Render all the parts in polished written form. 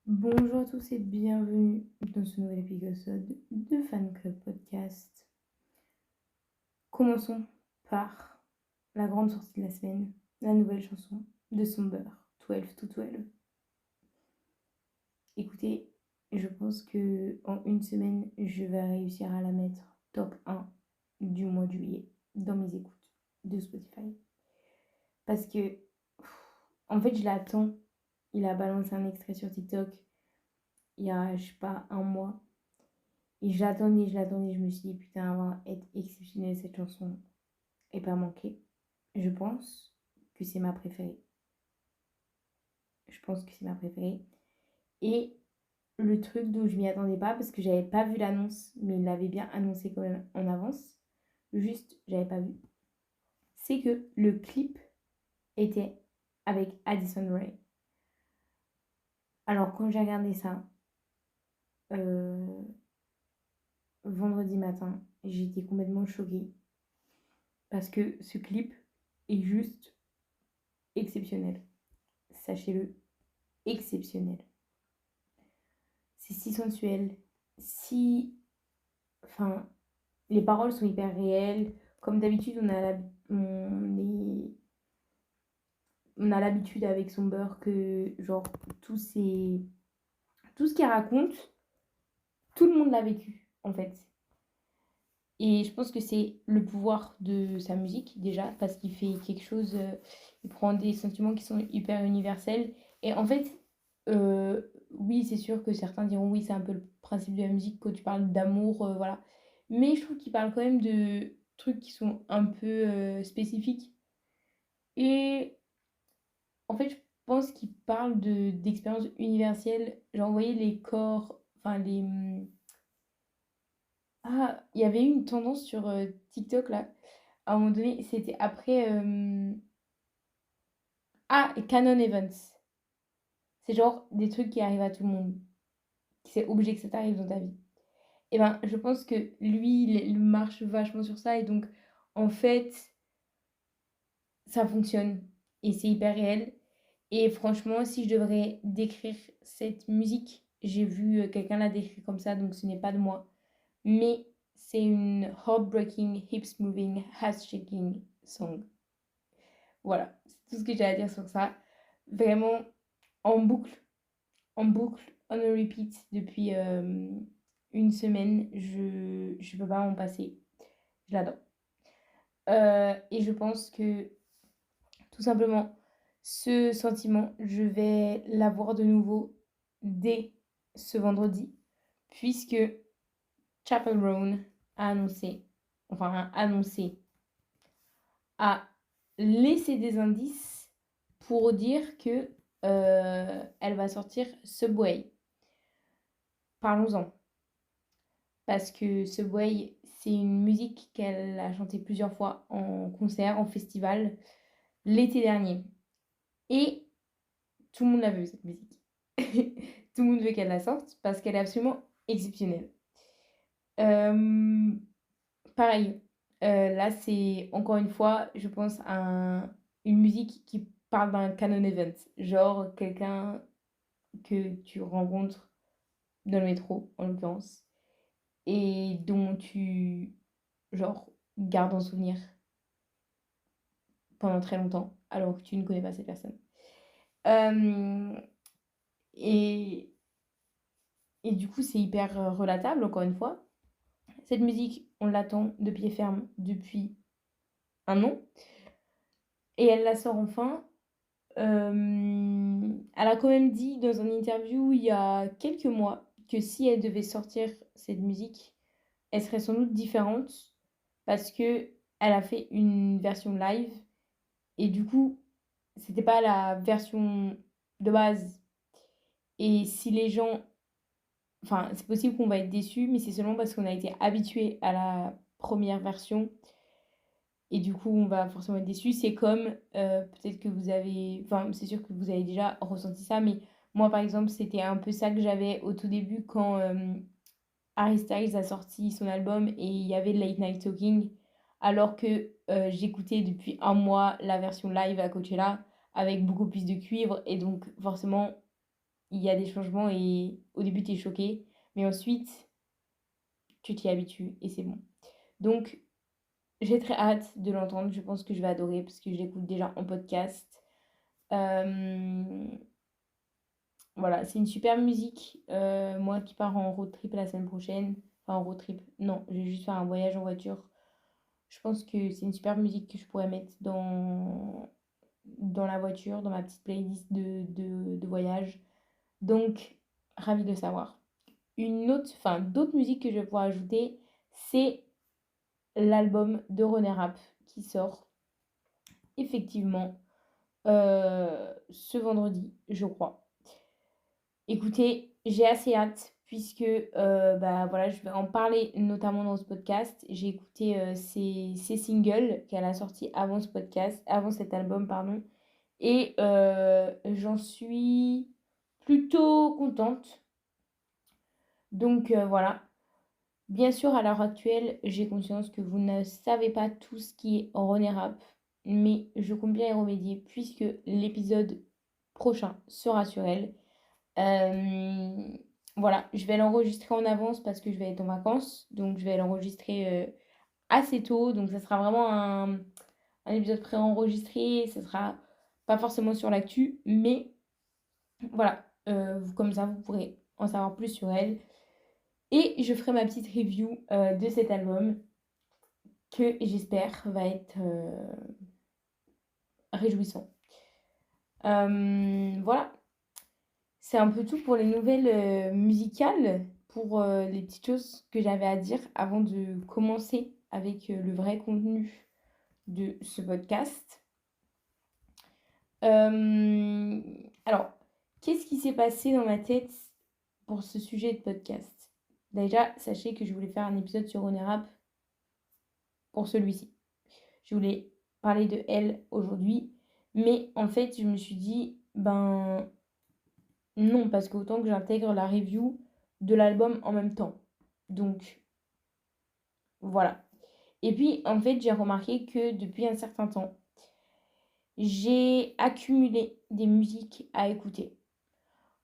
Bonjour à tous et bienvenue dans ce nouvel épisode de Fan Club Podcast. Commençons par la grande sortie de la semaine, la nouvelle chanson de Somber, 12 to 12. Écoutez, je pense que en une semaine, je vais réussir à la mettre top 1 du mois de juillet dans mes écoutes de Spotify. Parce que, en fait, je l'attends. Il a balancé un extrait sur TikTok il y a, je sais pas, un mois. Et je l'attendais, je me suis dit, putain, elle va être exceptionnelle cette chanson et pas manquer. Je pense que c'est ma préférée. Je pense que c'est ma préférée. Et le truc dont je m'y attendais pas, parce que j'avais pas vu l'annonce, mais il l'avait bien annoncé quand même en avance, juste, j'avais pas vu, c'est que le clip était avec Addison Rae. Alors, quand j'ai regardé ça, euh, vendredi matin, j'étais complètement choquée parce que ce clip est juste exceptionnel. Sachez-le, exceptionnel. C'est si sensuel, si... Enfin, les paroles sont hyper réelles. Comme d'habitude, on a l'habitude avec son beurre que, genre, tout ce qu'il raconte, tout le monde l'a vécu, en fait. Et je pense que c'est le pouvoir de sa musique, déjà, parce qu'il fait quelque chose, il prend des sentiments qui sont hyper universels. Et en fait, oui, c'est sûr que certains diront, oui, c'est un peu le principe de la musique quand tu parles d'amour, voilà. Mais je trouve qu'il parle quand même de trucs qui sont un peu spécifiques. Et en fait, je pense qu'il parle d'expériences universelles. Genre, vous voyez, les corps, enfin, Ah, il y avait eu une tendance sur TikTok, là. À un moment donné, c'était après... Ah, Canon Events. C'est genre des trucs qui arrivent à tout le monde. C'est obligé que ça t'arrive dans ta vie. Et ben, je pense que lui, il marche vachement sur ça. Et donc, en fait, ça fonctionne. Et c'est hyper réel. Et franchement, si je devrais décrire cette musique, j'ai vu quelqu'un la décrire comme ça, donc ce n'est pas de moi. Mais c'est une heartbreaking, hips moving, ass shaking song. Voilà, c'est tout ce que j'ai à dire sur ça. Vraiment en boucle, on a repeat depuis une semaine. Je peux pas m'en passer. Je l'adore. Et je pense que tout simplement, ce sentiment, je vais l'avoir de nouveau dès ce vendredi, puisque Chapel Roan a annoncé, enfin a annoncé, a laissé des indices pour dire que elle va sortir Subway. Parlons-en. Parce que Subway, c'est une musique qu'elle a chantée plusieurs fois en concert, en festival, l'été dernier. Et tout le monde l'a vu, cette musique. Tout le monde veut qu'elle la sorte parce qu'elle est absolument exceptionnelle. Euh, Pareil, là, c'est encore une fois, je pense, une musique qui parle d'un canon event. Genre quelqu'un que tu rencontres dans le métro, en l'occurrence, et dont tu, genre, gardes en souvenir pendant très longtemps, alors que tu ne connais pas cette personne. Euh, et, et du coup, c'est hyper relatable, encore une fois. Cette musique, on l'attend de pied ferme depuis un an. Et elle la sort enfin. Elle a quand même dit dans une interview il y a quelques mois que si elle devait sortir cette musique, elle serait sans doute différente parce que elle a fait une version live et du coup, c'était pas la version de base. Et si les gens, enfin, c'est possible qu'on va être déçus, mais c'est seulement parce qu'on a été habitué à la première version et du coup, on va forcément être déçu. C'est comme, peut-être que vous avez, enfin, c'est sûr que vous avez déjà ressenti ça, mais moi, par exemple, c'était un peu ça que j'avais au tout début quand Harry Styles a sorti son album et il y avait Late Night Talking, alors que j'écoutais depuis un mois la version live à Coachella avec beaucoup plus de cuivre et donc forcément, il y a des changements et au début, tu es choqué, mais ensuite, tu t'y habitues et c'est bon. Donc, j'ai très hâte de l'entendre. Je pense que je vais adorer parce que je l'écoute déjà en podcast. Voilà, c'est une super musique. Moi qui pars en road trip la semaine prochaine. Enfin, en road trip. Non, je vais juste faire un voyage en voiture. Je pense que c'est une super musique que je pourrais mettre dans la voiture, dans ma petite playlist de voyage. Donc, ravie de savoir. D'autres musiques que je vais pouvoir ajouter, c'est l'album de René Rapp qui sort effectivement ce vendredi, je crois. Écoutez, j'ai assez hâte puisque bah voilà, je vais en parler notamment dans ce podcast. J'ai écouté ses singles qu'elle a sortis avant ce podcast, avant cet album, pardon. Et j'en suis plutôt contente. Donc voilà. Bien sûr, à l'heure actuelle, j'ai conscience que vous ne savez pas tout ce qui est René Rapp, mais je compte bien y remédier puisque l'épisode prochain sera sur elle. Euh, voilà, je vais l'enregistrer en avance parce que je vais être en vacances, donc je vais l'enregistrer assez tôt, donc ça sera vraiment un épisode pré-enregistré, ça sera pas forcément sur l'actu, mais voilà, comme ça vous pourrez en savoir plus sur elle. Et je ferai ma petite review de cet album que j'espère va être réjouissant. Voilà, c'est un peu tout pour les nouvelles musicales, pour les petites choses que j'avais à dire avant de commencer avec le vrai contenu de ce podcast. Alors, qu'est-ce qui s'est passé dans ma tête pour ce sujet de podcast? Déjà, sachez que je voulais faire un épisode sur René Rapp pour celui-ci. Je voulais parler de elle aujourd'hui, mais en fait, je me suis dit, ben non, parce qu'autant que j'intègre la review de l'album en même temps. Donc, voilà. Et puis, en fait, j'ai remarqué que depuis un certain temps, j'ai accumulé des musiques à écouter.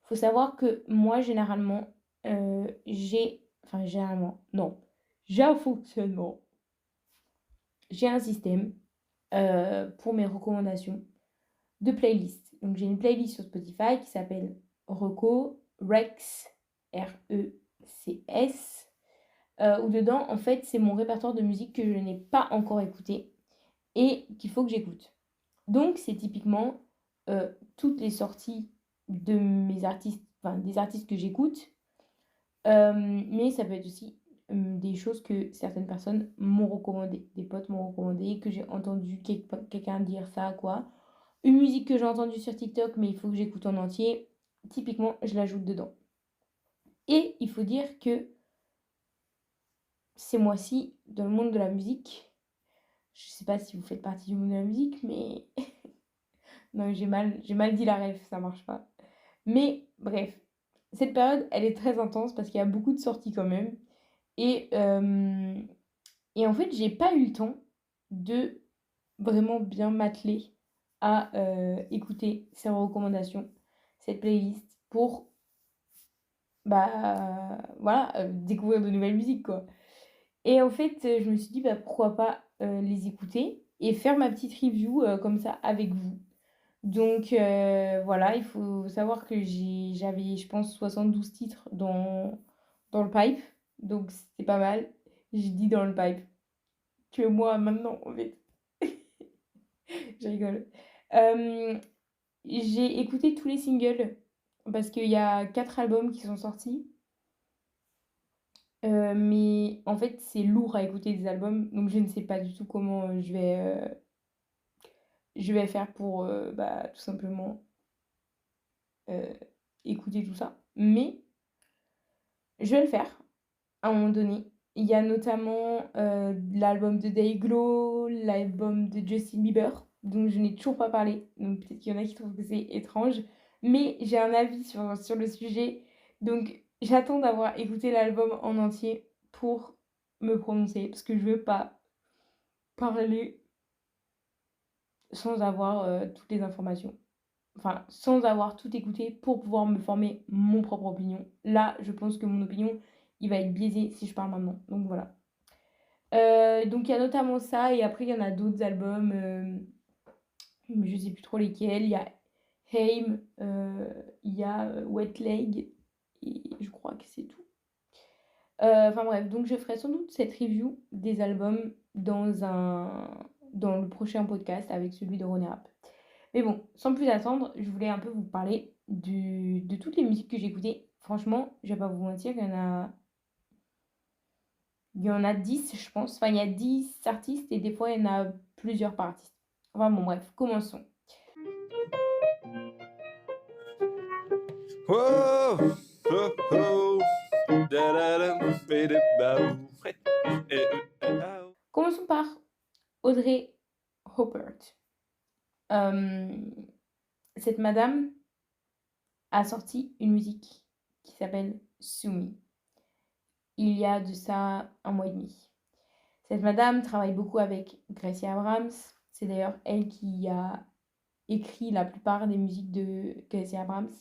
Faut savoir que moi, généralement, non. J'ai un fonctionnement. J'ai un système pour mes recommandations de playlists. Donc, j'ai une playlist sur Spotify qui s'appelle Rex, R-E-C-S, où dedans, en fait, c'est mon répertoire de musique que je n'ai pas encore écouté et qu'il faut que j'écoute. Donc, c'est typiquement toutes les sorties de mes artistes, enfin des artistes que j'écoute, mais ça peut être aussi des choses que certaines personnes m'ont recommandé, des potes m'ont recommandé, que j'ai entendu quelqu'un dire ça, quoi. Une musique que j'ai entendue sur TikTok, mais il faut que j'écoute en entier, typiquement, je l'ajoute dedans. Et il faut dire que ces mois-ci, dans le monde de la musique, je sais pas si vous faites partie du monde de la musique, mais non, j'ai mal dit la ref, ça marche pas. Mais bref, cette période, elle est très intense parce qu'il y a beaucoup de sorties quand même. Et, euh, et en fait, j'ai pas eu le temps de vraiment bien m'atteler à écouter ces recommandations, cette playlist pour bah voilà, découvrir de nouvelles musiques quoi. Et en fait, je me suis dit bah pourquoi pas les écouter et faire ma petite review comme ça avec vous. Donc voilà, il faut savoir que j'avais, je pense, 72 titres dans le pipe. Donc c'était pas mal. J'ai dit dans le pipe. Que moi maintenant, en fait. Je rigole. Euh, j'ai écouté tous les singles parce qu'il y a 4 albums qui sont sortis. Mais en fait, c'est lourd à écouter des albums. Donc je ne sais pas du tout comment je vais faire pour bah, tout simplement euh, écouter tout ça. Mais je vais le faire à un moment donné. Il y a notamment l'album de Dayglow, l'album de Justin Bieber, dont je n'ai toujours pas parlé. Donc peut-être qu'il y en a qui trouvent que c'est étrange. Mais j'ai un avis sur le sujet. Donc j'attends d'avoir écouté l'album en entier pour me prononcer. Parce que je veux pas parler sans avoir toutes les informations. enfin, sans avoir tout écouté pour pouvoir me former mon propre opinion. Là, je pense que mon opinion, il va être biaisé si je parle maintenant. Donc voilà. Donc il y a notamment ça et après il y en a d'autres albums, mais je sais plus trop lesquels. Il y a Haim, il y a, Wet Leg et je crois que c'est tout. Enfin bref, donc je ferai sans doute cette review des albums dans le prochain podcast avec celui de René Rapp. Mais bon, sans plus attendre, je voulais un peu vous parler de toutes les musiques que j'ai écoutées. Franchement, je vais pas vous mentir, il y en a 10, je pense. Enfin, il y a 10 artistes et des fois, il y en a plusieurs par artiste. Enfin bon, bref, commençons. Whoa, oh, oh, da-da-dum, bidi-bow. Commençons par Audrey Hopper. Cette madame a sorti une musique qui s'appelle Sumi. Il y a de ça 1 mois et demi. Cette madame travaille beaucoup avec Gracie Abrams. C'est d'ailleurs elle qui a écrit la plupart des musiques de Gracie Abrams,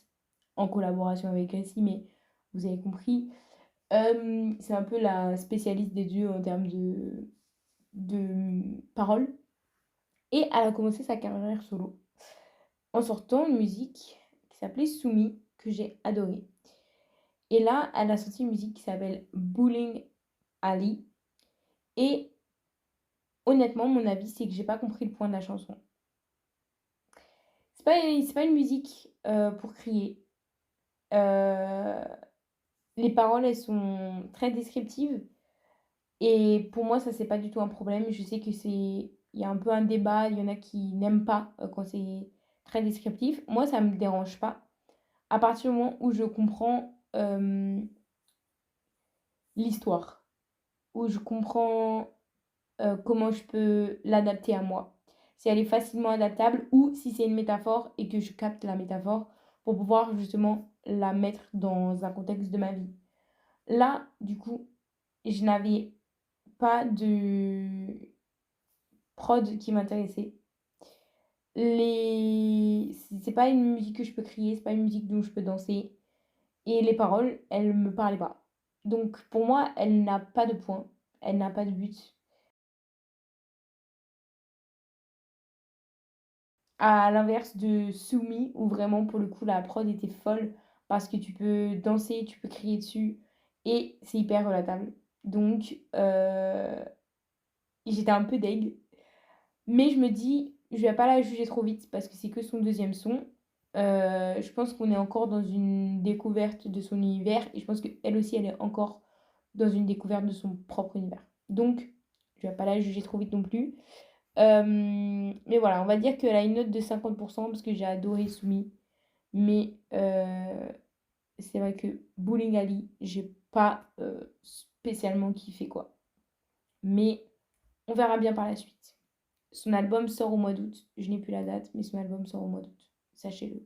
en collaboration avec Gracie, mais vous avez compris. C'est un peu la spécialiste des dieux en termes de paroles. Et elle a commencé sa carrière solo en sortant une musique qui s'appelait Sumi, que j'ai adorée. Et là, elle a sorti une musique qui s'appelle Bowling Alley. Et honnêtement, mon avis, c'est que j'ai pas compris le point de la chanson. C'est pas une musique pour crier. Les paroles, elles sont très descriptives. Et pour moi, ça, c'est pas du tout un problème. Je sais que il y a un peu un débat. Il y en a qui n'aiment pas quand c'est très descriptif. Moi, ça me dérange pas. À partir du moment où je comprends l'histoire, où je comprends comment je peux l'adapter à moi. Si elle est facilement adaptable ou si c'est une métaphore et que je capte la métaphore pour pouvoir justement la mettre dans un contexte de ma vie. Là, du coup, je n'avais pas de prod qui m'intéressait. C'est pas une musique que je peux crier, c'est pas une musique dont je peux danser. Et les paroles, elles me parlaient pas. Donc pour moi, elle n'a pas de point, elle n'a pas de but. À l'inverse de Sumi, où vraiment pour le coup la prod était folle parce que tu peux danser, tu peux crier dessus et c'est hyper relatable. Donc j'étais un peu deg. Mais je me dis, je vais pas la juger trop vite parce que c'est que son deuxième son. Je pense qu'on est encore dans une découverte de son univers et je pense qu'elle aussi, elle est encore dans une découverte de son propre univers. Donc, je vais pas la juger trop vite non plus. Mais voilà, on va dire qu'elle a une note de 50% parce que j'ai adoré Soumi. Mais c'est vrai que Bowling Alley, j'ai pas spécialement kiffé quoi. Mais on verra bien par la suite. Son album sort au mois d'août. Je n'ai plus la date, mais son album sort au mois d'août. Sachez-le.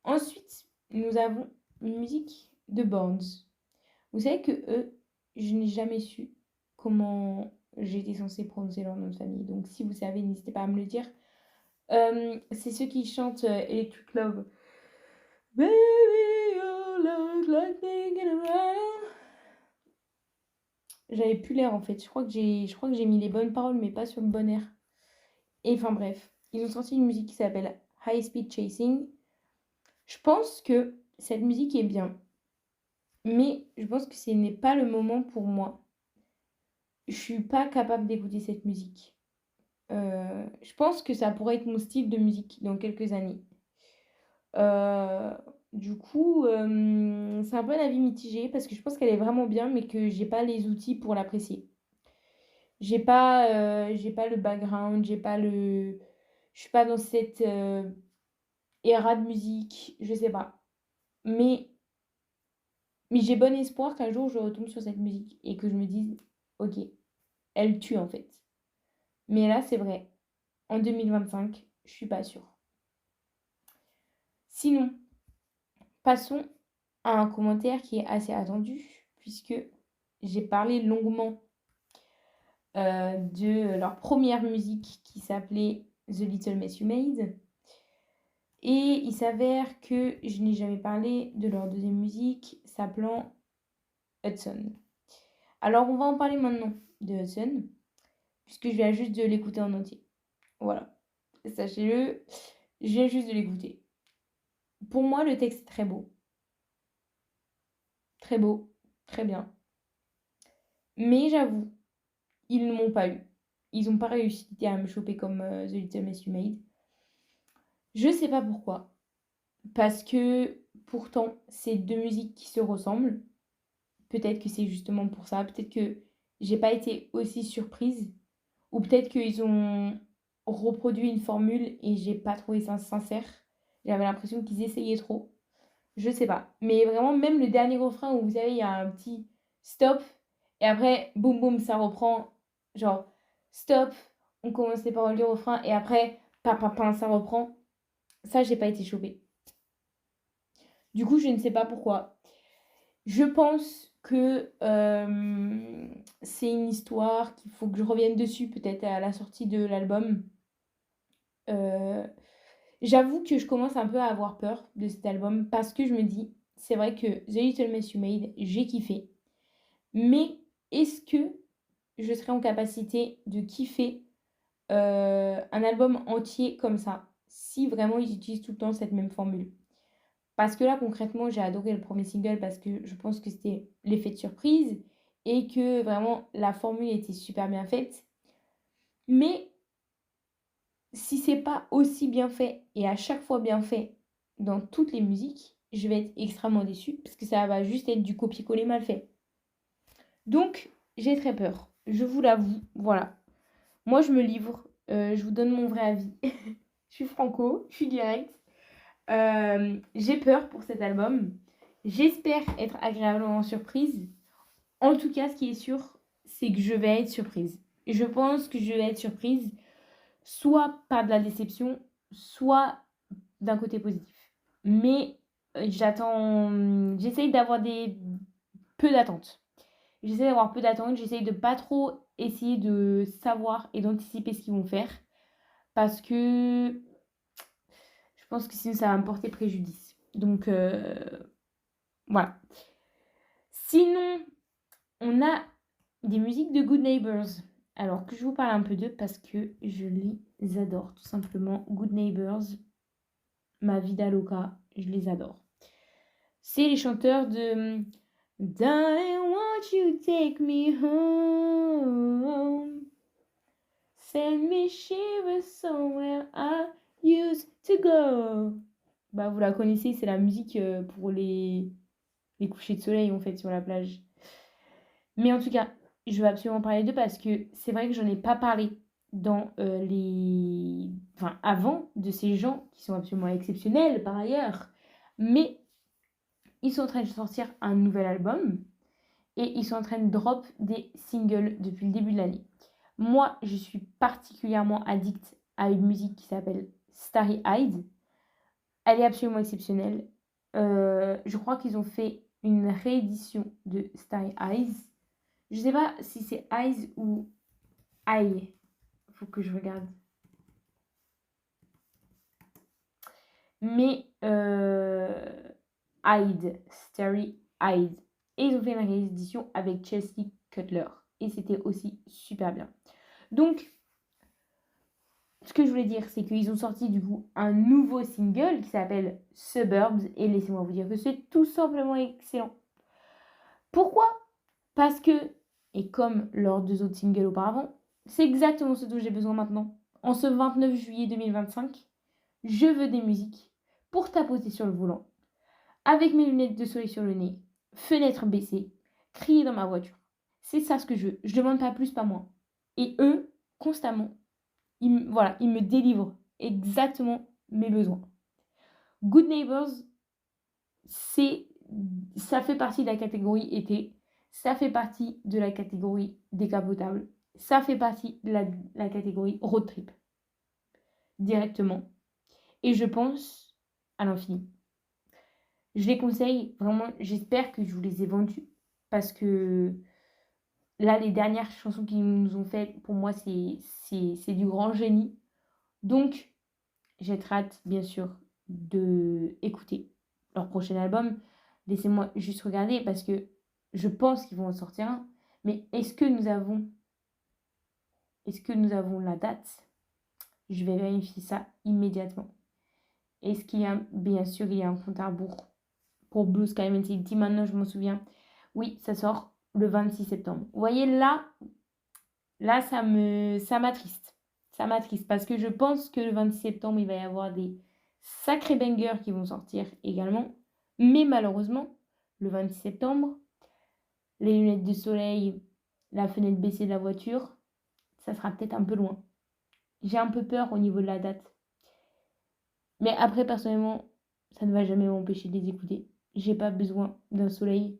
Ensuite, nous avons une musique de Borns. Vous savez que eux, je n'ai jamais su comment j'étais censée prononcer leur nom de famille. Donc si vous savez, n'hésitez pas à me le dire. C'est ceux qui chantent Electric Love. Baby, you look like thinking about. J'avais plus l'air en fait. Je crois que j'ai mis les bonnes paroles, mais pas sur le bon air. Et enfin bref, ils ont sorti une musique qui s'appelle High Speed Chasing. Je pense que cette musique est bien, mais je pense que ce n'est pas le moment pour moi. Je suis pas capable d'écouter cette musique. Je pense que ça pourrait être mon style de musique dans quelques années. Euh, du coup, c'est un peu un avis mitigé parce que je pense qu'elle est vraiment bien, mais que j'ai pas les outils pour l'apprécier. J'ai pas le background, je suis pas dans cette era de musique, je sais pas. Mais, mais j'ai bon espoir qu'un jour je retombe sur cette musique et que je me dise, ok, elle tue en fait. Mais là, c'est vrai, en 2025, je suis pas sûre. Sinon, passons à un commentaire qui est assez attendu, puisque j'ai parlé longuement de leur première musique qui s'appelait The Little Mess You Made. Et il s'avère que je n'ai jamais parlé de leur deuxième musique s'appelant Hudson. Alors on va en parler maintenant de Hudson, puisque je viens juste de l'écouter en entier. Voilà, sachez-le, je viens juste de l'écouter. Pour moi, le texte est très beau, très bien. Mais j'avoue, ils ne m'ont pas eu. Ils n'ont pas réussi à me choper comme The Little Mess You Made. Je sais pas pourquoi. Parce que pourtant, c'est deux musiques qui se ressemblent. Peut-être que c'est justement pour ça. Peut-être que j'ai pas été aussi surprise. Ou peut-être qu'ils ont reproduit une formule et j'ai pas trouvé ça sincère. J'avais l'impression qu'ils essayaient trop. Je sais pas. Mais vraiment, même le dernier refrain où vous savez, il y a un petit stop et après, boum boum, ça reprend. Genre, stop, on commence les paroles du refrain et après, pa, ça reprend. Ça, j'ai pas été chopée. Du coup, je ne sais pas pourquoi. Je pense que c'est une histoire qu'il faut que je revienne dessus, peut-être à la sortie de l'album. Euh, J'avoue que je commence un peu à avoir peur de cet album parce que je me dis, c'est vrai que The Little Mess You Made, j'ai kiffé. Mais est-ce que je serai en capacité de kiffer un album entier comme ça si vraiment ils utilisent tout le temps cette même formule? Parce que là, concrètement, j'ai adoré le premier single parce que je pense que c'était l'effet de surprise et que vraiment la formule était super bien faite. Mais si c'est pas aussi bien fait et à chaque fois bien fait dans toutes les musiques, je vais être extrêmement déçue parce que ça va juste être du copier-coller mal fait. Donc, j'ai très peur. Je vous l'avoue, voilà. Moi, je me livre. Je vous donne mon vrai avis. Je suis franco, je suis directe. J'ai peur pour cet album. J'espère être agréablement surprise. En tout cas, ce qui est sûr, c'est que je vais être surprise. Je pense que je vais être surprise, soit par de la déception, soit d'un côté positif. Mais j'essaye d'avoir peu d'attentes. J'essaie d'avoir peu d'attentes, j'essaye de pas trop essayer de savoir et d'anticiper ce qu'ils vont faire. Parce que je pense que sinon ça va me porter préjudice. Donc voilà. Sinon, on a des musiques de Good Neighbors. Alors que je vous parle un peu d'eux parce que je les adore tout simplement. Good Neighbors, ma vida loca, je les adore. C'est les chanteurs de Darling, won't you take me home? Send me shivers somewhere I used to go. Bah, vous la connaissez, c'est la musique pour les couchers de soleil en fait sur la plage. Mais en tout cas, je veux absolument parler d'eux parce que c'est vrai que j'en ai pas parlé dans enfin, avant de ces gens qui sont absolument exceptionnels par ailleurs. Mais ils sont en train de sortir un nouvel album et ils sont en train de drop des singles depuis le début de l'année. Moi, je suis particulièrement addict à une musique qui s'appelle Starry Eyed. Elle est absolument exceptionnelle. Je crois qu'ils ont fait une réédition de Starry Eyes. Je sais pas si c'est Eyes ou Eye. Faut que je regarde. Mais Eyed, Starry Eyed. Et ils ont fait une réédition avec Chelsea Cutler. Et c'était aussi super bien. Donc, ce que je voulais dire, c'est qu'ils ont sorti du coup un nouveau single qui s'appelle Suburbs. Et laissez-moi vous dire que c'est tout simplement excellent. Pourquoi? Parce que, et comme leurs deux autres singles auparavant, c'est exactement ce dont j'ai besoin maintenant. En ce 29 juillet 2025, je veux des musiques pour tapoter sur le volant, avec mes lunettes de soleil sur le nez, fenêtre baissée, crier dans ma voiture. C'est ça ce que je veux. Je demande pas plus, pas moins. Et eux, constamment, ils me délivrent exactement mes besoins. Good Neighbors, ça fait partie de la catégorie été, ça fait partie de la catégorie décapotable, ça fait partie de la catégorie road trip, directement. Et je pense à l'infini. Je les conseille, vraiment, j'espère que je vous les ai vendus, parce que là, les dernières chansons qu'ils nous ont faites, pour moi, c'est du grand génie. Donc, j'ai très hâte, bien sûr, d'écouter leur prochain album. Laissez-moi juste regarder parce que je pense qu'ils vont en sortir un. Mais est-ce que nous avons la date? Je vais vérifier ça immédiatement. Est-ce qu'il y a, bien sûr, il y a un compte à rebours pour Blue Sky Mentality. Maintenant, je m'en souviens. Oui, ça sort le 26 septembre. Vous voyez, là ça m'attriste. Ça m'attriste parce que je pense que le 26 septembre, il va y avoir des sacrés bangers qui vont sortir également. Mais malheureusement, le 26 septembre, les lunettes de soleil, la fenêtre baissée de la voiture, ça sera peut-être un peu loin. J'ai un peu peur au niveau de la date. Mais après, personnellement, ça ne va jamais m'empêcher de les écouter. J'ai pas besoin d'un soleil.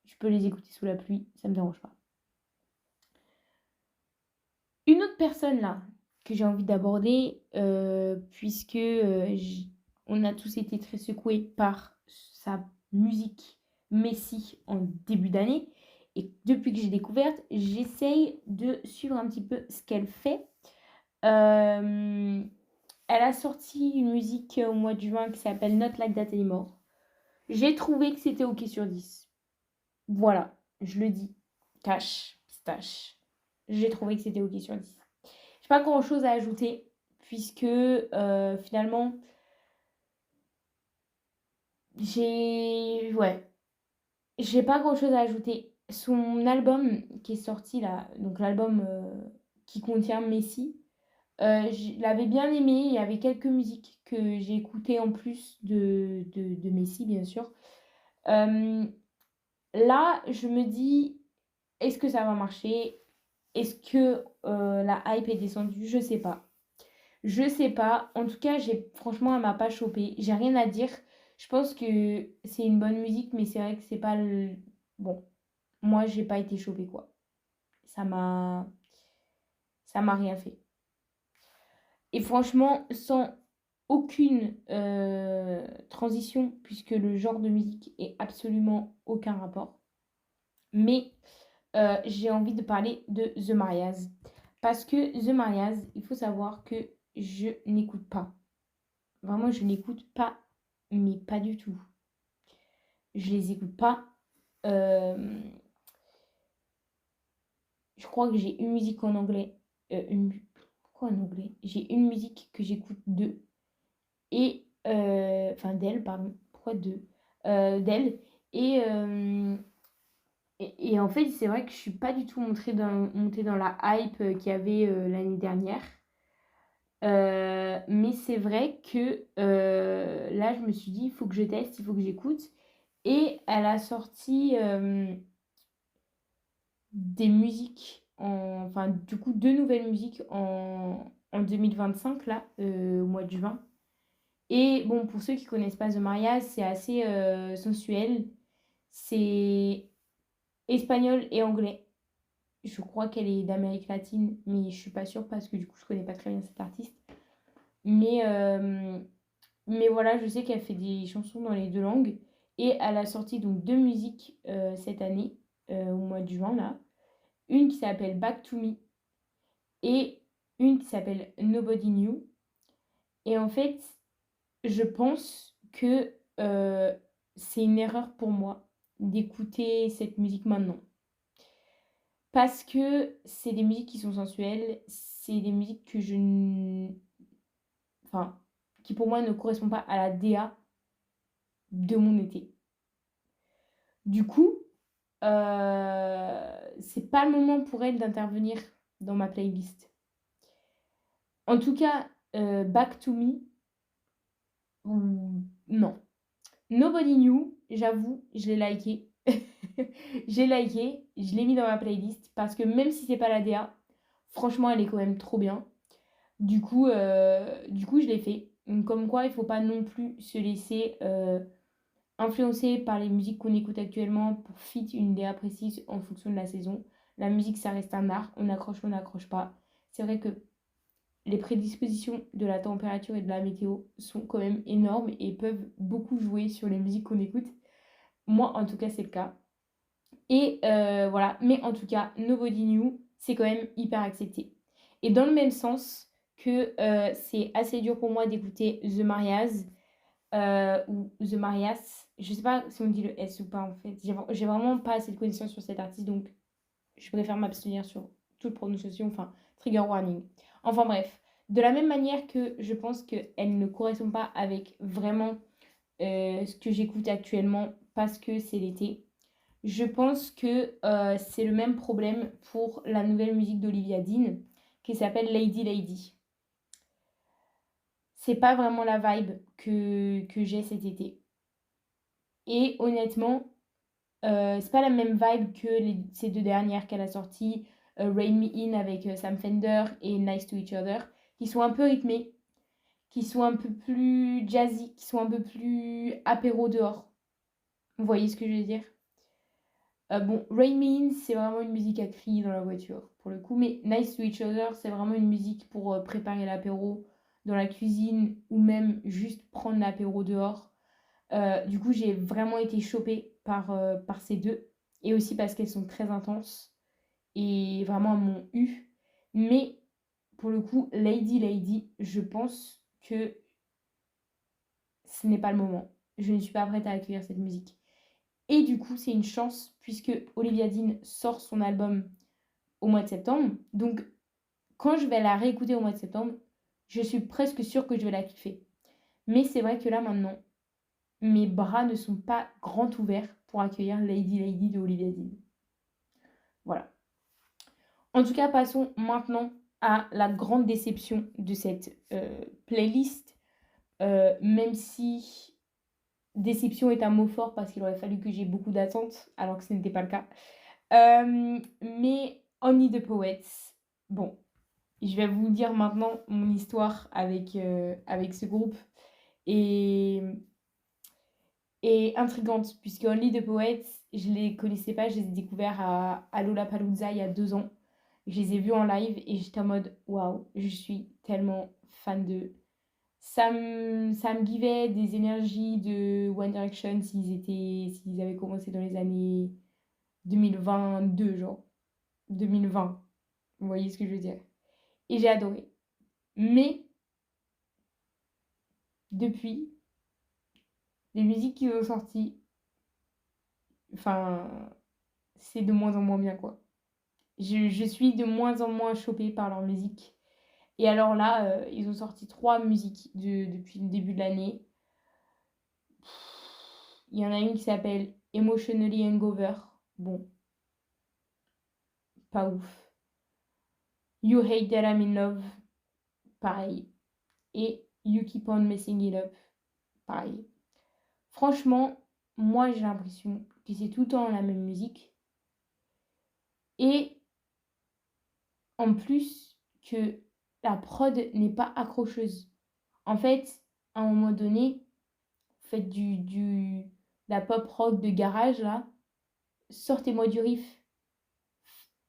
Je peux les écouter sous la pluie, ça me dérange pas. Une autre personne là que j'ai envie d'aborder, puisque on a tous été très secoués par sa musique Messi en début d'année. Et depuis que j'ai découverte, j'essaye de suivre un petit peu ce qu'elle fait. Elle a sorti une musique au mois de juin qui s'appelle Not Like That Anymore. J'ai trouvé que c'était OK sur 10. Voilà, je le dis. Cash, pistache. J'ai trouvé que c'était OK sur 10. J'ai pas grand chose à ajouter, puisque finalement, j'ai pas grand chose à ajouter. Son album qui est sorti là, donc l'album qui contient Messi, je l'avais bien aimé. Il y avait quelques musiques que j'ai écoutées en plus de Messi, bien sûr. Là, je me dis, est-ce que ça va marcher? Est-ce que la hype est descendue? Je sais pas. Je sais pas. En tout cas, franchement, elle m'a pas chopée. J'ai rien à dire. Je pense que c'est une bonne musique, mais c'est vrai que c'est pas le... Bon, moi, j'ai pas été chopée, quoi. Ça m'a rien fait. Et franchement, sans aucune transition, puisque le genre de musique est absolument aucun rapport. Mais j'ai envie de parler de The Marias. Parce que The Marias, il faut savoir que je n'écoute pas. Vraiment, je n'écoute pas, mais pas du tout. Je les écoute pas. Je crois que j'ai une musique en anglais. Pourquoi en anglais? J'ai une musique que j'écoute d'eux. Et... Enfin, d'elle, pardon. Pourquoi d'eux? D'elle. Et en fait, c'est vrai que je suis pas du tout montée dans la hype qu'il y avait l'année dernière. Mais c'est vrai que là, je me suis dit, il faut que je teste, il faut que j'écoute. Et elle a sorti des musiques, enfin, du coup, 2 nouvelles musiques en 2025, là, au mois de juin. Et bon, pour ceux qui connaissent pas The Marias, c'est assez sensuel. C'est espagnol et anglais. Je crois qu'elle est d'Amérique latine, mais je suis pas sûre parce que du coup, je connais pas très bien cette artiste. Mais voilà, je sais qu'elle fait des chansons dans les 2 langues. Et elle a sorti donc 2 musiques cette année, au mois de juin, là. Une qui s'appelle Back to Me et une qui s'appelle Nobody Knew. Et en fait, je pense que c'est une erreur pour moi d'écouter cette musique maintenant. Parce que c'est des musiques qui sont sensuelles, c'est des musiques que enfin, qui pour moi ne correspondent pas à la DA de mon été. Du coup, c'est pas le moment pour elle d'intervenir dans ma playlist. En tout cas, Back to Me, non. Nobody Knew, j'avoue, je l'ai liké. J'ai liké, je l'ai mis dans ma playlist parce que même si c'est pas la DA, franchement, elle est quand même trop bien. Du coup, je l'ai fait. Donc, comme quoi, il faut pas non plus se laisser influencer par les musiques qu'on écoute actuellement pour fit une DA précise en fonction de la saison. La musique, ça reste un art. On accroche ou on n'accroche pas. C'est vrai que les prédispositions de la température et de la météo sont quand même énormes et peuvent beaucoup jouer sur les musiques qu'on écoute. Moi, en tout cas, c'est le cas. Et voilà. Mais en tout cas, Nobody Knew, c'est quand même hyper accepté. Et dans le même sens que c'est assez dur pour moi d'écouter The Marias, ou The Marias. Je sais pas si on dit le S ou pas en fait. J'ai vraiment pas assez de connaissances sur cet artiste, donc je préfère m'abstenir sur toute prononciation, enfin, trigger warning. Enfin bref, de la même manière que je pense qu'elle ne correspond pas avec vraiment ce que j'écoute actuellement parce que c'est l'été. Je pense que c'est le même problème pour la nouvelle musique d'Olivia Dean qui s'appelle Lady Lady. C'est pas vraiment la vibe que j'ai cet été. Et honnêtement, c'est pas la même vibe que ces deux dernières qu'elle a sorties, Rain Me In avec Sam Fender et Nice to Each Other, qui sont un peu rythmées, qui sont un peu plus jazzy, qui sont un peu plus apéro dehors. Vous voyez ce que je veux dire? Bon, Rain Me In, c'est vraiment une musique à crier dans la voiture, pour le coup, mais Nice to Each Other, c'est vraiment une musique pour préparer l'apéro dans la cuisine ou même juste prendre l'apéro dehors. Du coup, j'ai vraiment été chopée par ces deux. Et aussi parce qu'elles sont très intenses et vraiment m'ont eu. Mais pour le coup, Lady Lady, je pense que ce n'est pas le moment. Je ne suis pas prête à accueillir cette musique. Et du coup, c'est une chance puisque Olivia Dean sort son album au mois de septembre. Donc, quand je vais la réécouter au mois de septembre, je suis presque sûre que je vais la kiffer. Mais c'est vrai que là, maintenant, mes bras ne sont pas grands ouverts pour accueillir Lady Lady de Olivia Dean. Voilà. En tout cas, passons maintenant à la grande déception de cette playlist. Même si déception est un mot fort parce qu'il aurait fallu que j'ai beaucoup d'attentes, alors que ce n'était pas le cas. Mais Only the Poets, bon, je vais vous dire maintenant mon histoire avec ce groupe. Et intrigante, puisque Only the Poets, je les connaissais pas, je les ai découverts à Lollapalooza il y a 2 ans. Je les ai vus en live et j'étais en mode waouh, je suis tellement fan d'eux. Ça me givait des énergies de One Direction s'ils avaient commencé dans les années 2022, genre 2020. Vous voyez ce que je veux dire? Et j'ai adoré. Mais depuis, les musiques qu'ils ont sorties, enfin, c'est de moins en moins bien, quoi. Je suis de moins en moins chopée par leur musique. Et alors là, ils ont sorti 3 musiques depuis le début de l'année. Il y en a une qui s'appelle Emotionally Hangover. Bon, pas ouf. You Hate That I'm in Love. Pareil. Et You Keep On Messing It Up. Pareil. Franchement, moi j'ai l'impression que c'est tout le temps la même musique. Et en plus que la prod n'est pas accrocheuse. En fait, à un moment donné, faites de la pop rock de garage là, sortez-moi du riff,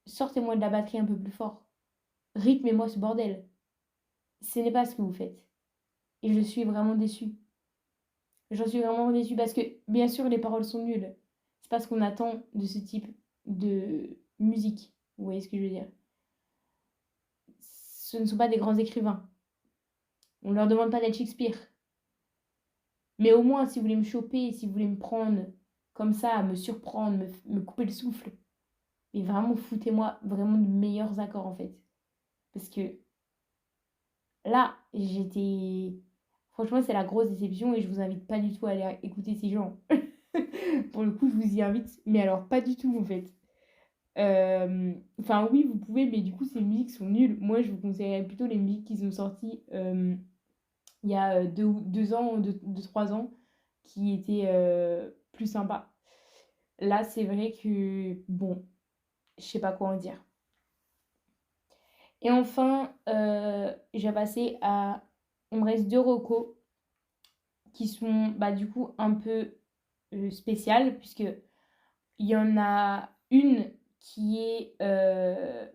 sortez-moi de la batterie un peu plus fort, rythmez-moi ce bordel. Ce n'est pas ce que vous faites. Et je suis vraiment déçue. J'en suis vraiment déçue parce que, bien sûr, les paroles sont nulles. C'est pas ce qu'on attend de ce type de musique. Vous voyez ce que je veux dire? Ce ne sont pas des grands écrivains. On ne leur demande pas d'être Shakespeare. Mais au moins, si vous voulez me choper, si vous voulez me prendre comme ça, me surprendre, me couper le souffle, mais vraiment, foutez-moi vraiment de meilleurs accords en fait. Parce que là, j'étais. Franchement, c'est la grosse déception et je vous invite pas du tout à aller écouter ces gens. Pour le coup, je vous y invite, mais alors pas du tout en fait. Enfin, oui, vous pouvez, mais du coup, ces musiques sont nulles. Moi, je vous conseillerais plutôt les musiques qu'ils ont sorties il y a 2 ans, 3 ans, qui étaient plus sympas. Là, c'est vrai que, bon, je sais pas quoi en dire. Et enfin, j'ai passé à... Il me reste 2 recos qui sont, bah, du coup, un peu spéciales, puisque il y en a une qui est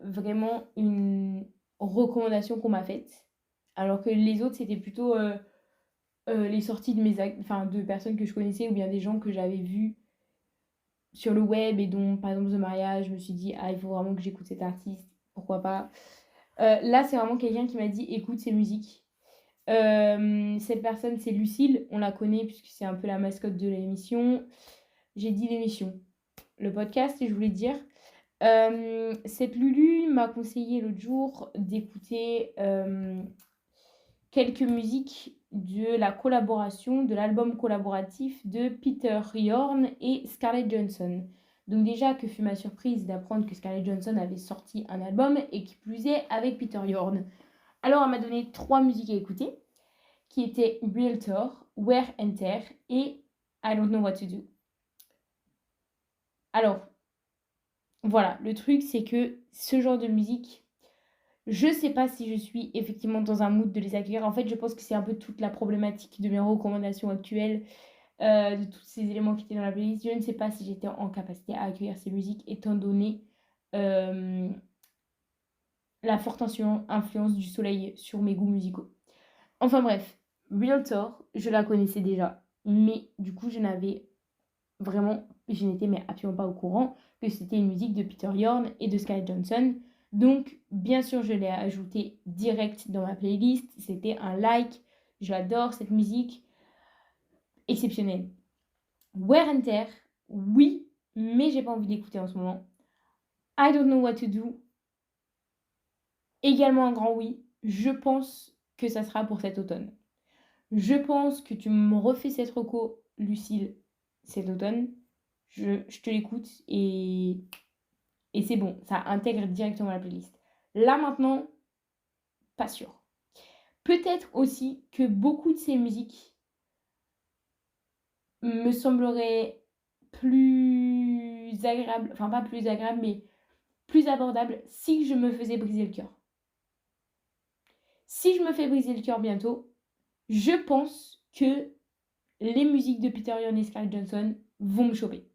vraiment une recommandation qu'on m'a faite, alors que les autres, c'était plutôt les sorties de personnes que je connaissais ou bien des gens que j'avais vus sur le web et dont, par exemple, The Mariage, je me suis dit, ah, il faut vraiment que j'écoute cet artiste, pourquoi pas. Là, c'est vraiment quelqu'un qui m'a dit, écoute ces musiques. Cette personne, c'est Lucille, on la connaît puisque c'est un peu la mascotte de l'émission. J'ai dit l'émission, le podcast, je voulais dire. Cette Lulu m'a conseillé l'autre jour d'écouter quelques musiques de la collaboration, de l'album collaboratif de Peter Yorn et Scarlett Johansson. Donc déjà, que fut ma surprise d'apprendre que Scarlett Johansson avait sorti un album et qui plus est avec Peter Yorn. Alors elle m'a donné 3 musiques à écouter, qui étaient Realtor, Wear and Tear et I Don't Know What to Do. Alors, voilà, le truc c'est que ce genre de musique, je sais pas si je suis effectivement dans un mood de les accueillir. En fait, je pense que c'est un peu toute la problématique de mes recommandations actuelles, de tous ces éléments qui étaient dans la playlist. Je ne sais pas si j'étais en capacité à accueillir ces musiques, étant donné la forte influence du soleil sur mes goûts musicaux. Enfin bref, Realtor, je la connaissais déjà, mais du coup, je n'étais mais absolument pas au courant que c'était une musique de Peter Yorn et de Scarlett Johansson. Donc, bien sûr, je l'ai ajouté direct dans ma playlist. C'était un like. J'adore cette musique. Exceptionnelle. Wear and Tear, oui, mais j'ai pas envie d'écouter en ce moment. I Don't Know What to Do, également un grand oui. Je pense que ça sera pour cet automne. Je pense que tu me refais cette reco, Lucille, cet automne. Je te l'écoute et c'est bon. Ça intègre directement la playlist. Là maintenant, pas sûr. Peut-être aussi que beaucoup de ces musiques me sembleraient plus agréables, enfin pas plus agréables, mais plus abordables si je me faisais briser le cœur. Si je me fais briser le cœur bientôt, je pense que les musiques de Peter Yorn et Scarlett Johansson vont me choper.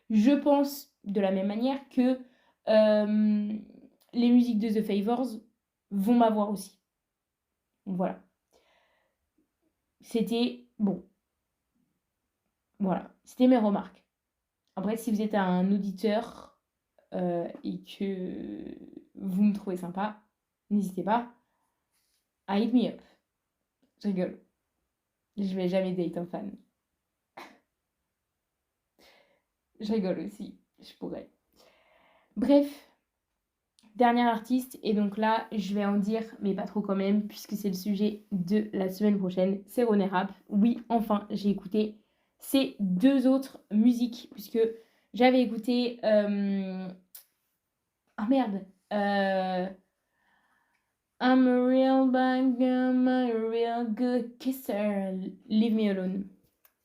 Je pense de la même manière que les musiques de The Favours vont m'avoir aussi. Voilà. C'était bon. Voilà. C'était mes remarques. Après, si vous êtes un auditeur et que vous me trouvez sympa, n'hésitez pas à hit me up. Je rigole. Je vais jamais date un fan. Je rigole aussi. Je pourrais. Bref. Dernier artiste, et donc là, je vais en dire, mais pas trop quand même, puisque c'est le sujet de la semaine prochaine, c'est René Rapp. Oui, enfin, j'ai écouté ces 2 autres musiques, puisque j'avais écouté... Oh merde I'm a real bad girl, I'm a real good kisser, Leave Me Alone.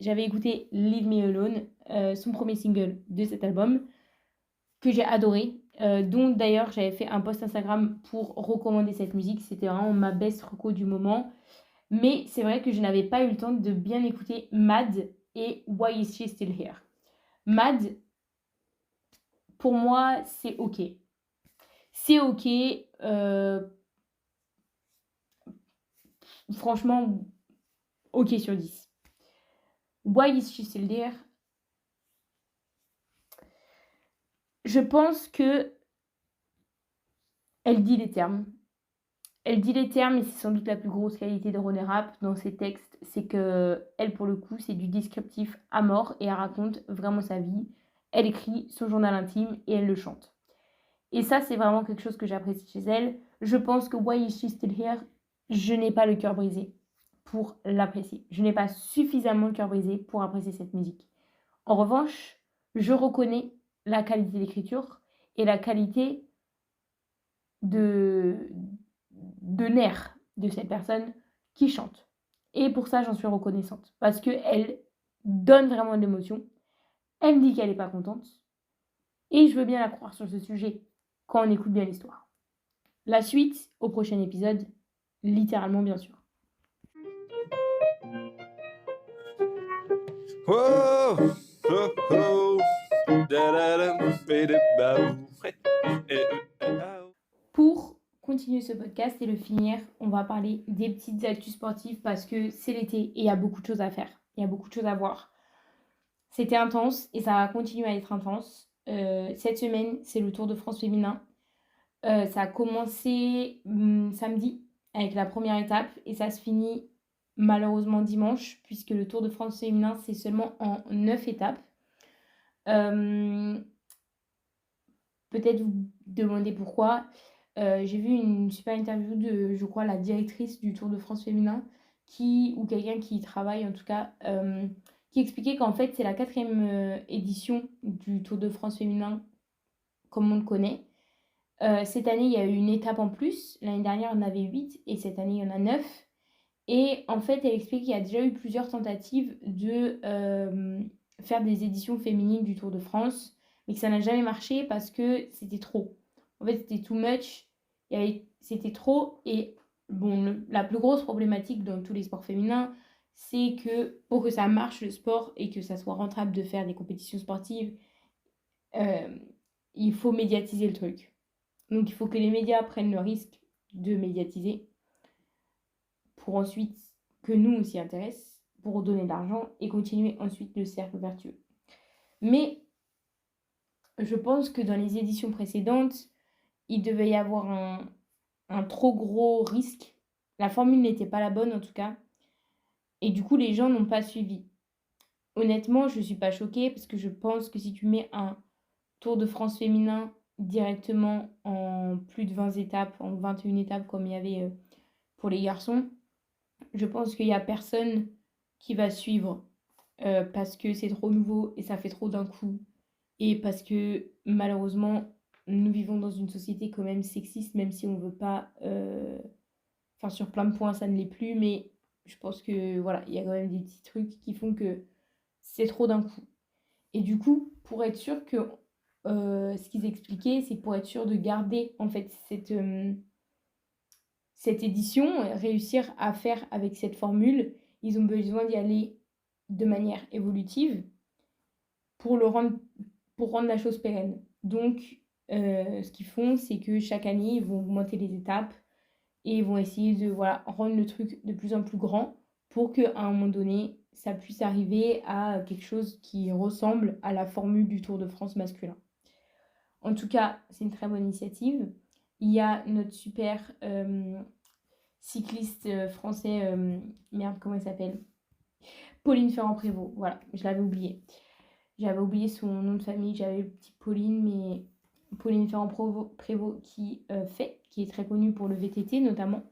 J'avais écouté Leave Me Alone, son premier single de cet album, que j'ai adoré. Dont d'ailleurs j'avais fait un post Instagram pour recommander cette musique. C'était vraiment ma best reco du moment. Mais c'est vrai que je n'avais pas eu le temps de bien écouter Mad et Why Is She Still Here. Mad, pour moi, c'est ok. C'est ok. Franchement, ok sur 10. Why Is She Still Here, je pense que elle dit les termes. Elle dit les termes et c'est sans doute la plus grosse qualité de René Rapp dans ses textes. C'est que elle, pour le coup, c'est du descriptif à mort et elle raconte vraiment sa vie. Elle écrit son journal intime et elle le chante. Et ça, c'est vraiment quelque chose que j'apprécie chez elle. Je pense que Why Is She Still Here, je n'ai pas le cœur brisé pour l'apprécier. Je n'ai pas suffisamment le cœur brisé pour apprécier cette musique. En revanche, je reconnais la qualité d'écriture et la qualité de nerfs de cette personne qui chante. Et pour ça, j'en suis reconnaissante. Parce qu'elle donne vraiment de l'émotion. Elle me dit qu'elle n'est pas contente. Et je veux bien la croire sur ce sujet quand on écoute bien l'histoire. La suite au prochain épisode, littéralement bien sûr. Oh, oh, oh. Da-da-dum, ba-da-ba-ou. Pour continuer ce podcast et le finir, on va parler des petites actus sportives parce que c'est l'été et il y a beaucoup de choses à faire. Il y a beaucoup de choses à voir. C'était intense et ça va continuer à être intense. Cette semaine, c'est le Tour de France féminin. Ça a commencé samedi avec la première étape et ça se finit malheureusement dimanche puisque le Tour de France féminin, c'est seulement en 9 étapes. Peut-être vous demandez pourquoi. J'ai vu une super interview de, je crois, la directrice du Tour de France féminin ou quelqu'un qui y travaille en tout cas, qui expliquait qu'en fait c'est la 4e édition du Tour de France féminin comme on le connaît. Cette année, il y a eu une étape en plus. L'année dernière, il y en avait 8 et cette année, il y en a 9. Et en fait, elle explique qu'il y a déjà eu plusieurs tentatives de faire des éditions féminines du Tour de France, mais que ça n'a jamais marché parce que c'était trop. En fait, c'était too much, c'était trop. Et bon, la plus grosse problématique dans tous les sports féminins, c'est que pour que ça marche le sport et que ça soit rentable de faire des compétitions sportives, il faut médiatiser le truc. Donc il faut que les médias prennent le risque de médiatiser pour ensuite que nous on s'y intéresse, pour donner de l'argent et continuer ensuite le cercle vertueux. Mais je pense que dans les éditions précédentes, il devait y avoir un trop gros risque. La formule n'était pas la bonne en tout cas. Et du coup, les gens n'ont pas suivi. Honnêtement, je ne suis pas choquée parce que je pense que si tu mets un Tour de France féminin directement en plus de 20 étapes, en 21 étapes comme il y avait pour les garçons, je pense qu'il n'y a personne qui va suivre parce que c'est trop nouveau et ça fait trop d'un coup. Et parce que malheureusement, nous vivons dans une société quand même sexiste, même si on ne veut pas... Enfin, sur plein de points, ça ne l'est plus, mais je pense que voilà, il y a quand même des petits trucs qui font que c'est trop d'un coup. Et du coup, pour être sûr que ce qu'ils expliquaient, c'est pour être sûr de garder en fait cette édition, réussir à faire avec cette formule, ils ont besoin d'y aller de manière évolutive pour rendre la chose pérenne. Donc, ce qu'ils font, c'est que chaque année, ils vont augmenter les étapes et ils vont essayer de rendre le truc de plus en plus grand pour qu'à un moment donné, ça puisse arriver à quelque chose qui ressemble à la formule du Tour de France masculin. En tout cas, c'est une très bonne initiative. Il y a notre super cycliste français, merde, comment il s'appelle? Pauline Ferrand-Prévot, voilà, je l'avais oublié. J'avais oublié son nom de famille, j'avais le petit Pauline, mais Pauline Ferrand-Prévot qui est très connue pour le VTT notamment,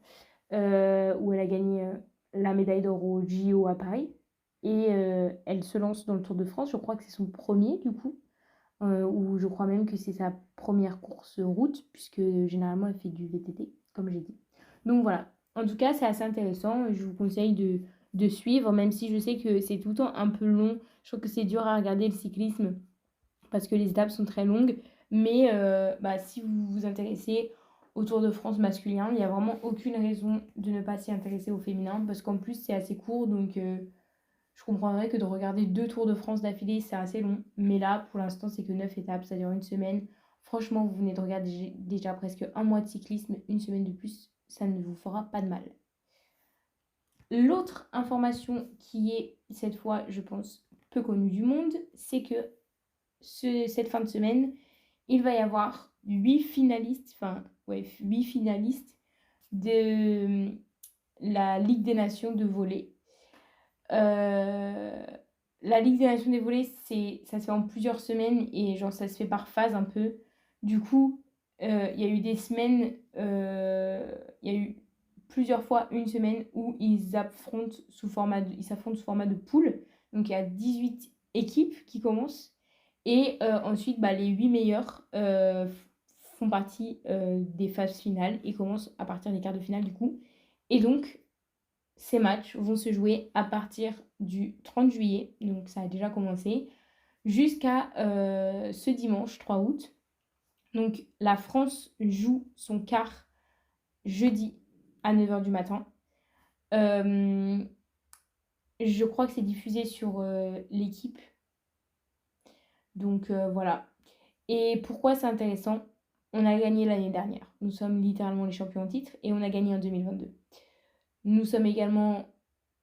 où elle a gagné la médaille d'or au JO à Paris. Et elle se lance dans le Tour de France, je crois que c'est son premier du coup, ou je crois même que c'est sa première course route, puisque généralement elle fait du VTT, comme j'ai dit. Donc voilà, en tout cas c'est assez intéressant, je vous conseille de suivre, même si je sais que c'est tout le temps un peu long. Je trouve que c'est dur à regarder le cyclisme, parce que les étapes sont très longues, mais si vous vous intéressez au Tour de France masculin, il n'y a vraiment aucune raison de ne pas s'y intéresser au féminin, parce qu'en plus c'est assez court, donc je comprendrais que de regarder 2 Tours de France d'affilée, c'est assez long. Mais là, pour l'instant, c'est que 9 étapes, ça dure une semaine. Franchement, vous venez de regarder déjà presque un mois de cyclisme, une semaine de plus, ça ne vous fera pas de mal. L'autre information qui est, cette fois, je pense, peu connue du monde, c'est que cette fin de semaine, il va y avoir 8 finalistes de la Ligue des Nations de volley. La Ligue des Nations des volets, ça se fait en plusieurs semaines et genre ça se fait par phase un peu. Du coup, il y a eu des semaines, il y a eu plusieurs fois une semaine où ils s'affrontent sous format de poule. Donc il y a 18 équipes qui commencent et ensuite les 8 meilleurs font partie des phases finales et commencent à partir des quarts de finale du coup. Et donc ces matchs vont se jouer à partir du 30 juillet, donc ça a déjà commencé, jusqu'à ce dimanche 3 août. Donc la France joue son quart jeudi à 9h du matin. Je crois que c'est diffusé sur l'équipe. Donc voilà. Et pourquoi c'est intéressant? On a gagné l'année dernière. Nous sommes littéralement les champions en titre et on a gagné en 2022. Nous sommes également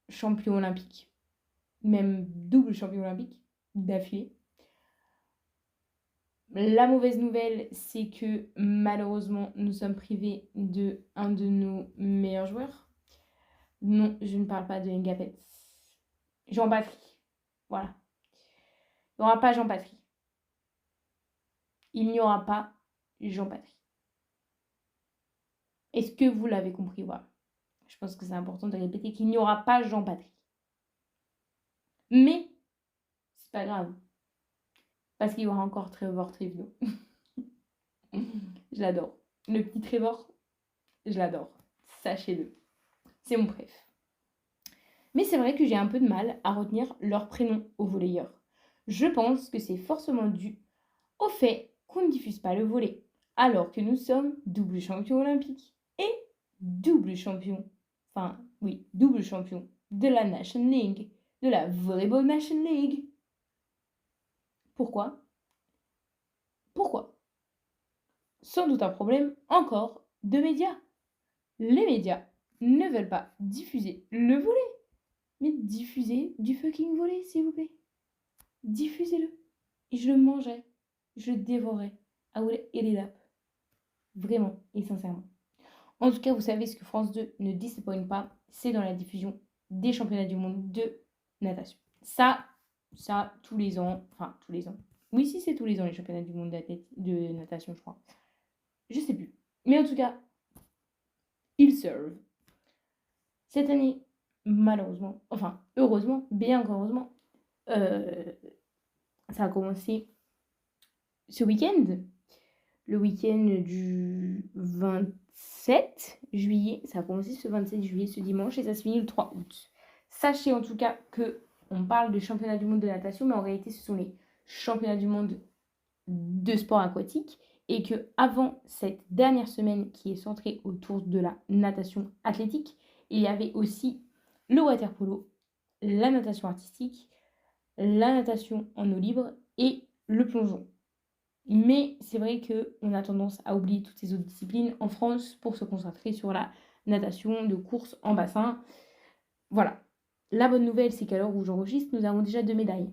champion olympique, même double champion olympique d'affilée. La mauvaise nouvelle, c'est que malheureusement, nous sommes privés de un de nos meilleurs joueurs. Non, je ne parle pas de Ngapet. Jean-Patry. Voilà. Il n'y aura pas Jean-Patry. Il n'y aura pas Jean-Patry. Est-ce que vous l'avez compris? Voilà. Je pense que c'est important de répéter qu'il n'y aura pas Jean-Patry. Mais, c'est pas grave. Parce qu'il y aura encore Trevor Trevino. Je l'adore. Le petit Trevor, je l'adore. Sachez-le. C'est mon préf. Mais c'est vrai que j'ai un peu de mal à retenir leur prénom aux volleyeurs. Je pense que c'est forcément dû au fait qu'on ne diffuse pas le volley, alors que nous sommes double champion olympique et double champion, double champion de la Nation League, de la Volleyball Nation League. Pourquoi? Pourquoi? Sans doute un problème encore de médias. Les médias ne veulent pas diffuser le volley, mais diffusez du fucking volley, s'il vous plaît. Diffusez-le. Et je le mangerai. Je le dévorerai. I will eat it up. Vraiment et sincèrement. En tout cas, vous savez ce que France 2 ne disappointe pas, c'est dans la diffusion des championnats du monde de natation. Ça, tous les ans. Enfin, tous les ans. Oui, si, c'est tous les ans les championnats du monde de natation, je crois. Je sais plus. Mais en tout cas, ils servent. Cette année, malheureusement, enfin, heureusement, bien qu'heureusement, ça a commencé ce week-end. Le week-end du 27 juillet. Ça a commencé ce 27 juillet, ce dimanche, et ça se finit le 3 août. Sachez en tout cas qu'on parle de championnat du monde de natation, mais en réalité, ce sont les championnats du monde de sport aquatique. Et que avant cette dernière semaine qui est centrée autour de la natation athlétique, il y avait aussi le water-polo, la natation artistique, la natation en eau libre et le plongeon. Mais c'est vrai qu'on a tendance à oublier toutes ces autres disciplines en France pour se concentrer sur la natation de course en bassin. Voilà. La bonne nouvelle, c'est qu'à l'heure où j'enregistre, nous avons déjà 2 médailles.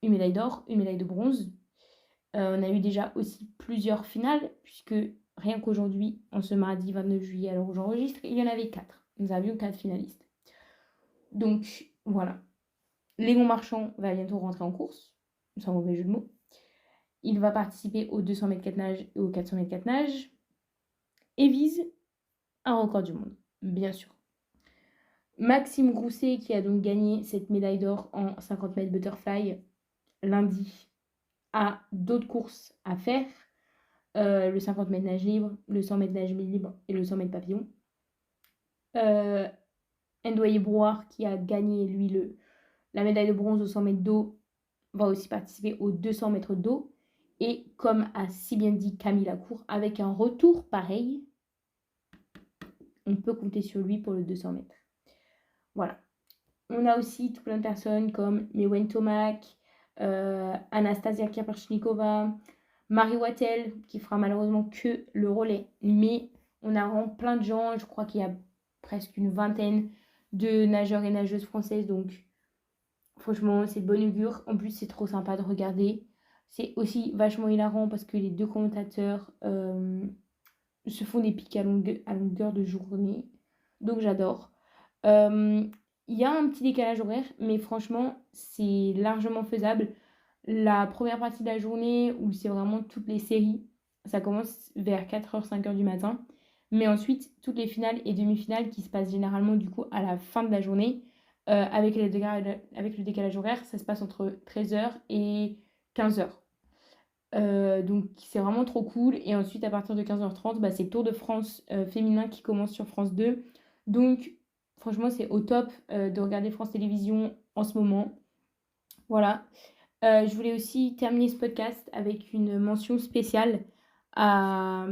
Une médaille d'or, une médaille de bronze. On a eu déjà aussi plusieurs finales, puisque rien qu'aujourd'hui, en ce mardi 29 juillet, à l'heure où j'enregistre, il y en avait 4. Nous avions 4 finalistes. Donc, voilà. Léon Marchand va bientôt rentrer en course, sans mauvais jeu de mots. Il va participer aux 200 mètres 4 nage et aux 400 mètres 4 nage et vise un record du monde, bien sûr. Maxime Grousset, qui a donc gagné cette médaille d'or en 50 mètres butterfly lundi, a d'autres courses à faire. Le 50 mètres nage libre, le 100 mètres nage libre et le 100 mètres papillon. Ndoye Brouard, qui a gagné, lui, la médaille de bronze au 100 mètres d'eau, va aussi participer aux 200 mètres d'eau. Et comme a si bien dit Camille Lacour, avec un retour pareil, on peut compter sur lui pour le 200 mètres. Voilà. On a aussi tout plein de personnes comme Mewen Tomac, Anastasia Kaperchnikova, Marie Wattel, qui fera malheureusement que le relais. Mais on a vraiment plein de gens, je crois qu'il y a presque une vingtaine de nageurs et nageuses françaises. Donc, franchement, c'est de bon augure. En plus, c'est trop sympa de regarder. C'est aussi vachement hilarant parce que les deux commentateurs se font des pics à longueur de journée. Donc, j'adore. Il y a un petit décalage horaire, mais franchement, c'est largement faisable. La première partie de la journée, où c'est vraiment toutes les séries, ça commence vers 4h, 5h du matin. Mais ensuite, toutes les finales et demi-finales qui se passent généralement du coup à la fin de la journée, avec le décalage horaire, ça se passe entre 13h et 15h. Donc c'est vraiment trop cool. Et ensuite, à partir de 15h30, c'est le Tour de France féminin qui commence sur France 2. Donc franchement, c'est au top de regarder France Télévisions en ce moment. Voilà. Je voulais aussi terminer ce podcast avec une mention spéciale à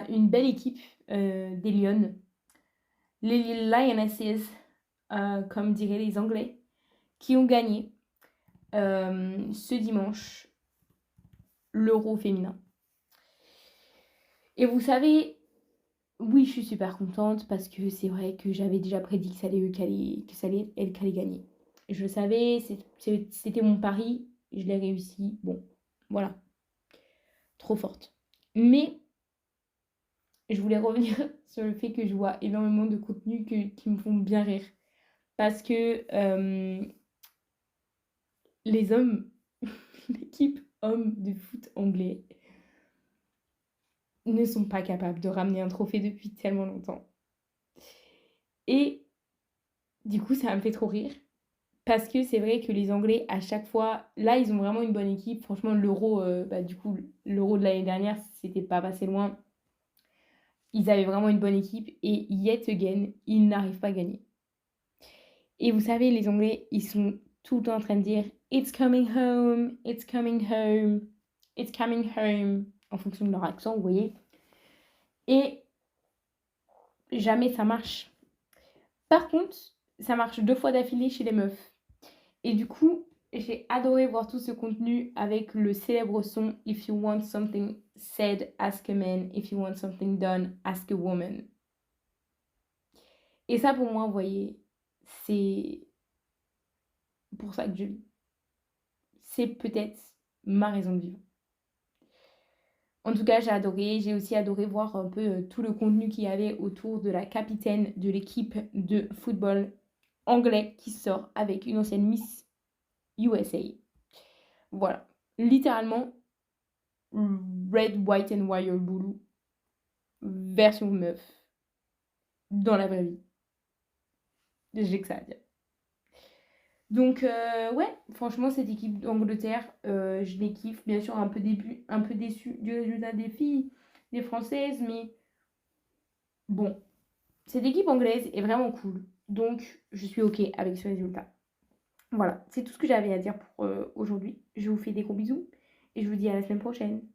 une belle équipe des Lyonnes. Les Lionesses, comme diraient les Anglais, qui ont gagné ce dimanche l'Euro féminin. Et vous savez, oui, je suis super contente parce que c'est vrai que j'avais déjà prédit que ça allait elles qui allaient gagner. Je le savais, c'était mon pari. je l'ai réussi. Bon, voilà, trop forte. Mais je voulais revenir sur le fait que je vois énormément de contenus qui me font bien rire. Parce que les hommes, l'équipe homme de foot anglais, ne sont pas capables de ramener un trophée depuis tellement longtemps. Et du coup, ça me fait trop rire. Parce que c'est vrai que les Anglais, à chaque fois, là, ils ont vraiment une bonne équipe. Franchement, l'Euro, du coup, l'Euro de l'année dernière, c'était pas passé loin. Ils avaient vraiment une bonne équipe et yet again, ils n'arrivent pas à gagner. Et vous savez, les Anglais, ils sont tout le temps en train de dire It's coming home, it's coming home, it's coming home, en fonction de leur accent, vous voyez. Et jamais ça marche. Par contre, ça marche 2 fois d'affilée chez les meufs. Et du coup, j'ai adoré voir tout ce contenu avec le célèbre son If you want something said, ask a man. If you want something done, ask a woman. Et ça, pour moi, vous voyez, c'est pour ça que je vis. C'est peut-être ma raison de vivre. En tout cas, j'ai adoré. J'ai aussi adoré voir un peu tout le contenu qu'il y avait autour de la capitaine de l'équipe de football anglais qui sort avec une ancienne Miss USA. Voilà. Littéralement, Red, White and Wire Blue version meuf dans la vraie vie. J'ai que ça à dire. Donc, ouais, franchement, cette équipe d'Angleterre, je les kiffe. Bien sûr, un peu déçue du résultat des filles, des Françaises, mais bon, cette équipe anglaise est vraiment cool. Donc, je suis OK avec ce résultat. Voilà, c'est tout ce que j'avais à dire pour aujourd'hui. Je vous fais des gros bisous et je vous dis à la semaine prochaine.